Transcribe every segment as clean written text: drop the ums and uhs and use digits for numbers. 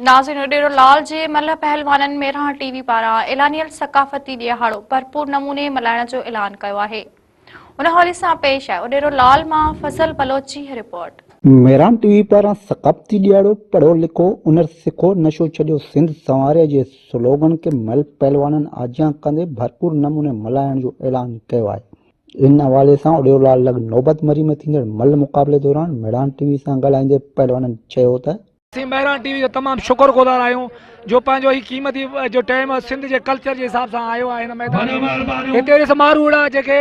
नाज़रीन डेरो लाल जे मल पहलवानन मेरहां टीवी पारां एलानियल सकाफ़ती ॾियाहाड़ो भरपूर नमूने मल्हाइण जो ऐलान कयो आहे। उन हवाले सां पेश आहे डेरो लाल मां फज़ल बलोची रिपोर्ट। मेरहां टीवी पारां सकाफ़ती ॾियाड़ो पढ़ो लिखो उनर सिखो नशो छॾियो सिंध संवारे जे स्लोगन के मल पहलवाननि आजियां कंदे भरपूर नमूने मल्हाइण जो ऐलान कयो आहे। इन हवाले सां डेरो लाल लॻ नौबत मरी में थींदड़ मल मुक़ाबले दौरान मेरहां टीवी सां ॻाल्हाईंदे पहलवाननि चयो त मेरहां टीवी जो तमामु शुक्रगुज़ार आहियूं जो पंहिंजो ही कीमती जो टाइम सिंध जे कल्चर जे हिसाब सां आयो आहे। हिन मैदान हिते समारोह अहिड़ा जेके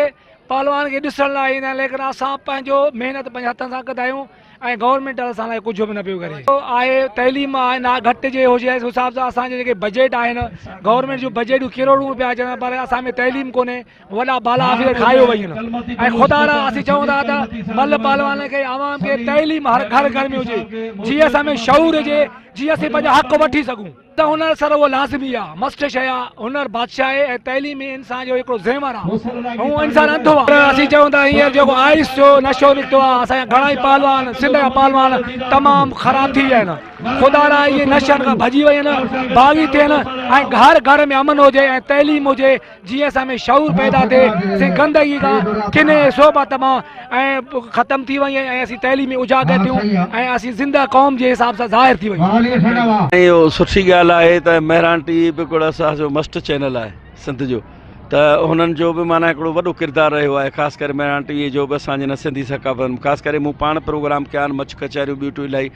पहलवान खे ॾिसण लाइ ईंदा आहिनि, लेकिन असां पंहिंजो महिनत पंहिंजे हथनि सां कंदा आहियूं ऐं गवर्नमेंट असां लाइ कुझु बि न पियो करे आहे। तइलीम आहे ना घटि जे हुजे उस हिसाब सां असांजे जेके बजट आहिनि गवर्नमेंट जो बजट किरोड़ूं रुपया अचनि, पर असां में तइलीम कोन्हे। वॾा बाला ऑफिसर खायो वई आहिनि ऐं ख़ुदा असीं चऊं था त मल पहलवान खे आवाम खे तइलीम हर घर में हुजे, जीअं असां में शऊर हुजे, जीअं असीं पंहिंजा हक़ वठी सघूं। त हुनर सर उहो लाज़मी आहे, मस्त शइ आहे। हुनर बादशाह आहे ऐं तइलीम इंसान जो हिकिड़ो ज़ेवर आहे, हू इंसान अंधो आहे। असीं चऊं था हींअर जेको आइस जो नशो निकितो आहे, असांजा घणा ई पहलवान सिंध जा पहलवान तमामु ख़राब थी विया आहिनि। ख़ुदा इहे नशनि खां भॼी वई आहिनि, बाग़ी थियनि ऐं हर घर में अमन हुजे ऐं तइलीम हुजे, जीअं असां में शऊर पैदा थिए। गंदगी खां किने सोबत मां ऐं ख़तमु थी वई ऐं असीं तइलीमी उजागर थियूं ऐं असीं ज़िंदा क़ौम जे हिसाब सां ज़ाहिर थी वई। इहो सुठी ॻाल्हि आहे त मेरहां टीवी बि हिकिड़ो असांजो मस्त चैनल आहे सिंध जो, त हुननि जो बि माना हिकिड़ो वॾो किरदारु रहियो आहे। ख़ासि करे मेरहां टीवी जो बि असांजे न सिंधी सकाफ़त में ख़ासि करे मूं पाण प्रोग्राम कया आहिनि, मछ कचहरियूं ॿियूं इलाही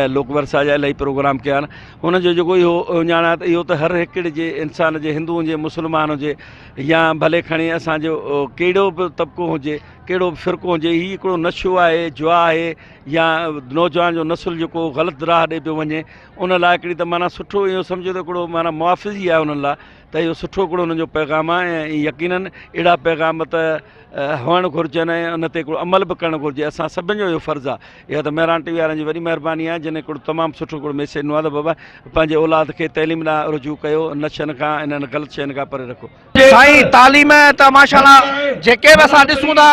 लोकवर्सा जा इलाही प्रोग्राम कया आहिनि। हुनजो जेको इहो ॼाणा त इहो त हर हिकिड़े जे इंसान जे हिंदू हुजे मुस्लमान हुजे या भले खणी असांजो कहिड़ो बि तबिको हुजे, कहिड़ो बि फ़िरक़ो हुजे, हीउ हिकिड़ो नशो आहे, जुआ आहे या नौजवान जो नसुल जेको ग़लति राह ॾे पियो वञे, उन लाइ हिकिड़ी त माना सुठो इहो सम्झो त हिकिड़ो माना मुआफ़िज़ी आहे उन्हनि लाइ। त इहो सुठो हिकिड़ो उन्हनि जो पैगाम आहे ऐं यकीननि अहिड़ा पैगाम त हुअणु घुरिजनि ऐं उन ते हिकिड़ो अमल बि करणु घुरिजे। असां सभिनि जो इहो फ़र्ज़ु आहे। इहा त मेरहां टीवी वारनि जी वॾी महिरबानी आहे जिन हिकिड़ो तमामु सुठो हिकिड़ो मैसेज ॾिनो आहे त बाबा पंहिंजे औलाद खे तइलीम लाइ रुजू कयो, नशनि खां इन्हनि ग़लति शयुनि खां परे रखो। साईं तालीम त माशाल्लाह जेके बि असां ॾिसूं था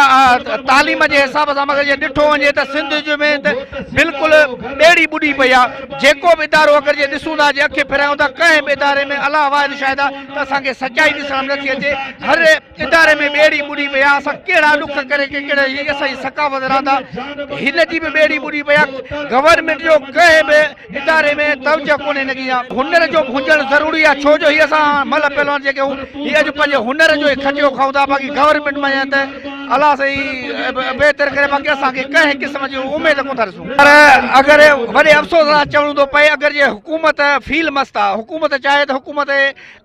तालीम जे हिसाब सां मगर जे ॾिठो वञे त सिंध में त बिल्कुलु ॿेड़ी ॿुॾी पई आहे। जेको बि इदारो अगरि जे ॾिसूं था जे अखि फिरायूं था कंहिं बि इदारे में अलाह वाहिद शायदि आहे त असांखे सचाई ॾिसण नथी अचे। हर इदारे में ॿेड़ी ॿुॾी पई आहे। असां कहिड़ा ॾुख करे के कहिड़ा हीअ असांजी सकाफ़त रहंदा, हिन जी बि ॿेड़ी ॿुॾी पई आहे। गवर्नमेंट जो कंहिं बि इदारे में तवजो कोन्हे हिन जी आहे। हुनर जो हुजणु ज़रूरी आहे, छो जो हीअ असां मल पहलवान जेके हीअ अॼु पंहिंजे हुनर जो खटियो खाऊं था। बाक़ी गवर्नमेंट में त अलाह साईं बहितर करे, बाक़ी असांखे कंहिं क़िस्म जी उमेद कोन था ॾिसूं। पर अगरि वॾे अफ़सोस सां चवणो थो पए, अगरि जे हुकूमत फील मस्त आहे, हुकूमत चाहे त हुकूमत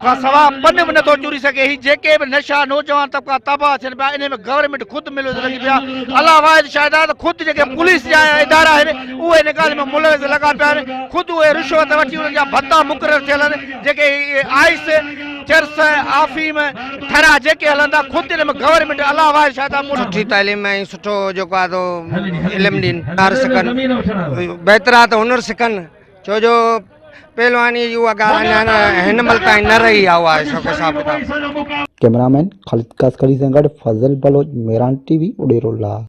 खां सवाइ पन बि नथो चुरी सघे। ही जेके बि नशा नौजवान तबिका तबाह थियनि पिया, इन में गवर्नमेंट ख़ुदि मिलो लॻी पिया। अलाह वाहिद शायदि आहे त ख़ुदि जेके पुलिस जा इदारा आहिनि उहे इन ॻाल्हि में मुलविज़ लॻा पिया आहिनि। ख़ुदि उहे रिश्वत वठी उन्हनि जा भत्ता मुक़ररु थियल आहिनि। जेके आइस चर्स आफ़ीम ठरा जेके हलंदा ख़ुदि हिन में गवर्नमेंट अलाह वाहिद शायदि सुठी तालीम ऐं सुठो जेको आहे इल्मु ॾियनि, हुनर सिखनि, बहितर आहे त हुनर सिखनि। छो जो पहलवानी जी उहा ॻाल्हि अञा हिन महिल ताईं न रही आहे उहा हिसाब किताब। कैमरामैन ख़ालिद कासकरी सां गॾु फज़ल बलोच, मेरहां टीवी, डेरो लाल।